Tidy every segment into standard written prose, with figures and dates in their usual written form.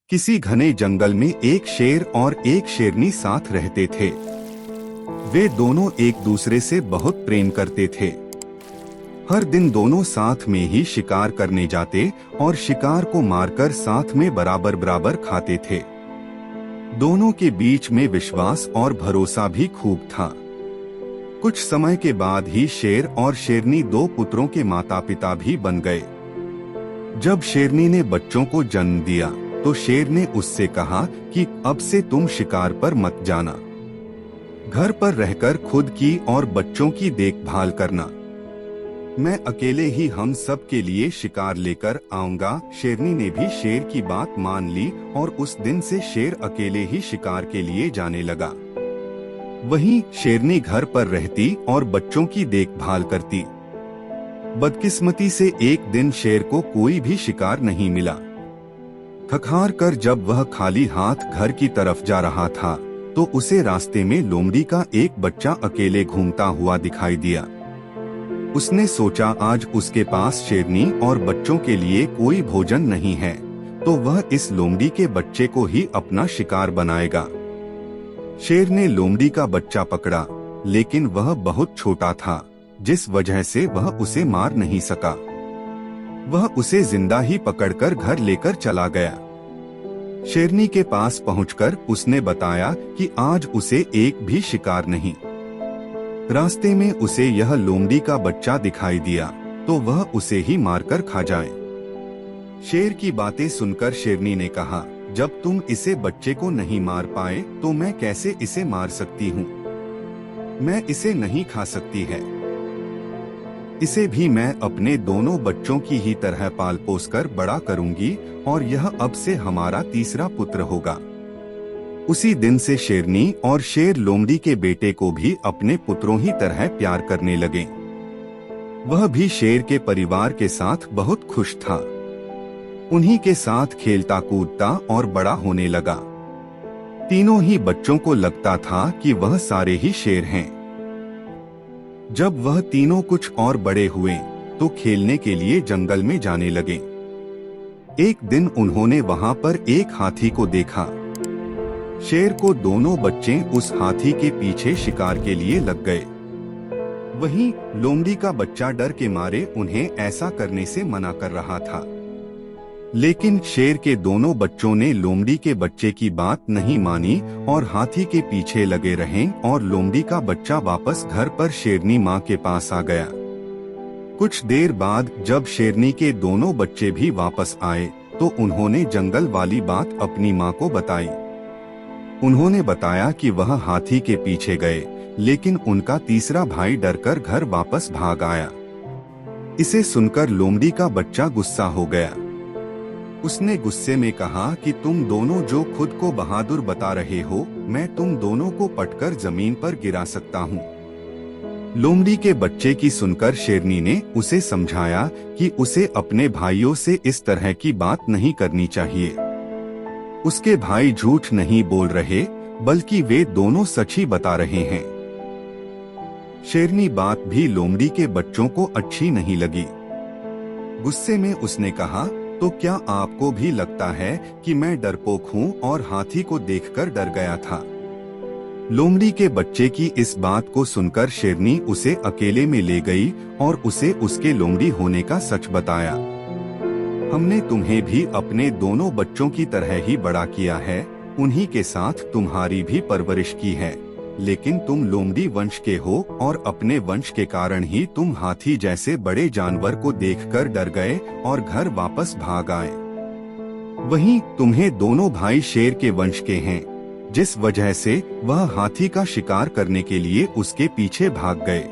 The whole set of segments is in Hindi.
किसी घने जंगल में एक शेर और एक शेरनी साथ रहते थे। वे दोनों एक दूसरे से बहुत प्रेम करते थे। हर दिन दोनों साथ में ही शिकार करने जाते और शिकार को मारकर साथ में बराबर बराबर खाते थे। दोनों के बीच में विश्वास और भरोसा भी खूब था। कुछ समय के बाद ही शेर और शेरनी दो पुत्रों के माता पिता भी बन गए। जब शेरनी ने बच्चों को जन्म दिया तो शेर ने उससे कहा कि अब से तुम शिकार पर मत जाना, घर पर रहकर खुद की और बच्चों की देखभाल करना। मैं अकेले ही हम सब के लिए शिकार लेकर आऊंगा। शेरनी ने भी शेर की बात मान ली और उस दिन से शेर अकेले ही शिकार के लिए जाने लगा। वहीं शेरनी घर पर रहती और बच्चों की देखभाल करती। बदकिस्मती से एक दिन शेर को कोई भी शिकार नहीं मिला। थक-हार कर जब वह खाली हाथ घर की तरफ जा रहा था तो उसे रास्ते में लोमड़ी का एक बच्चा अकेले घूमता हुआ दिखाई दिया। उसने सोचा आज उसके पास शेरनी और बच्चों के लिए कोई भोजन नहीं है तो वह इस लोमड़ी के बच्चे को ही अपना शिकार बनाएगा। शेर ने लोमड़ी का बच्चा पकड़ा, लेकिन वह बहुत छोटा था जिस वजह से वह उसे मार नहीं सका। वह उसे जिंदा ही पकड़कर घर लेकर चला गया। शेरनी के पास पहुंचकर उसने बताया कि आज उसे एक भी शिकार नहीं। रास्ते में उसे यह लोमड़ी का बच्चा दिखाई दिया तो वह उसे ही मारकर खा जाए। शेर की बातें सुनकर शेरनी ने कहा, जब तुम इसे बच्चे को नहीं मार पाए तो मैं कैसे इसे मार सकती हूँ। मैं इसे नहीं खा सकती है। इसे भी मैं अपने दोनों बच्चों की ही तरह पाल पोस कर बड़ा करूंगी और यह अब से हमारा तीसरा पुत्र होगा। उसी दिन से शेरनी और शेर लोमड़ी के बेटे को भी अपने पुत्रों ही तरह प्यार करने लगे। वह भी शेर के परिवार के साथ बहुत खुश था। उन्हीं के साथ खेलता कूदता और बड़ा होने लगा। तीनों ही बच्चों को लगता था कि वह सारे ही शेर हैं। जब वह तीनों कुछ और बड़े हुए तो खेलने के लिए जंगल में जाने लगे। एक दिन उन्होंने वहां पर एक हाथी को देखा। शेर को दोनों बच्चे उस हाथी के पीछे शिकार के लिए लग गए। वहीं लोमड़ी का बच्चा डर के मारे उन्हें ऐसा करने से मना कर रहा था, लेकिन शेर के दोनों बच्चों ने लोमड़ी के बच्चे की बात नहीं मानी और हाथी के पीछे लगे रहे और लोमड़ी का बच्चा वापस घर पर शेरनी माँ के पास आ गया। कुछ देर बाद जब शेरनी के दोनों बच्चे भी वापस आए तो उन्होंने जंगल वाली बात अपनी माँ को बताई। उन्होंने बताया कि वह हाथी के पीछे गए, लेकिन उनका तीसरा भाई डरकर घर वापस भाग आया। इसे सुनकर लोमड़ी का बच्चा गुस्सा हो गया। उसने गुस्से में कहा कि तुम दोनों जो खुद को बहादुर बता रहे हो, मैं तुम दोनों को पटकर जमीन पर गिरा सकता हूँ। लोमड़ी के बच्चे की सुनकर शेरनी ने उसे समझाया कि उसे अपने भाइयों से इस तरह की बात नहीं करनी चाहिए। उसके भाई झूठ नहीं बोल रहे, बल्कि वे दोनों सच ही बता रहे हैं। शेरनी बात भी लोमड़ी के बच्चों को अच्छी नहीं लगी। गुस्से में उसने कहा, तो क्या आपको भी लगता है कि मैं डरपोक हूँ और हाथी को देखकर डर गया था। लोमड़ी के बच्चे की इस बात को सुनकर शेरनी उसे अकेले में ले गई और उसे उसके लोमड़ी होने का सच बताया। हमने तुम्हें भी अपने दोनों बच्चों की तरह ही बड़ा किया है, उन्हीं के साथ तुम्हारी भी परवरिश की है, लेकिन तुम लोमड़ी वंश के हो और अपने वंश के कारण ही तुम हाथी जैसे बड़े जानवर को देखकर डर गए और घर वापस भाग आए। वहीं तुम्हें दोनों भाई शेर के वंश के हैं, जिस वजह से वह हाथी का शिकार करने के लिए उसके पीछे भाग गए।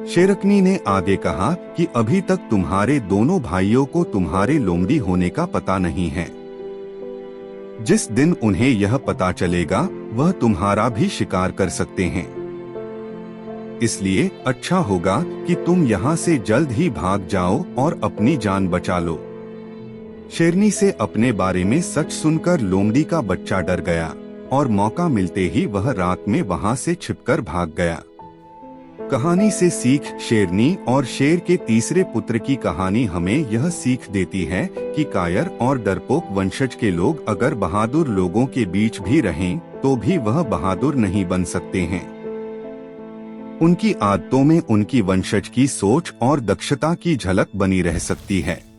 शेरकनी ने आगे कहा कि अभी तक तुम्हारे दोनों भाइयों को तुम्हारे लोमड़ी होने का पता नहीं है। जिस दिन उन्हें यह पता चलेगा वह तुम्हारा भी शिकार कर सकते हैं। इसलिए अच्छा होगा कि तुम यहाँ से जल्द ही भाग जाओ और अपनी जान बचा लो। शेरनी से अपने बारे में सच सुनकर लोमड़ी का बच्चा डर गया और मौका मिलते ही वह रात में वहाँ से छिपकर भाग गया। कहानी से सीख। शेरनी और शेर के तीसरे पुत्र की कहानी हमें यह सीख देती है कि कायर और डरपोक वंशज के लोग अगर बहादुर लोगों के बीच भी रहें तो भी वह बहादुर नहीं बन सकते हैं। उनकी आदतों में उनकी वंशज की सोच और दक्षता की झलक बनी रह सकती है।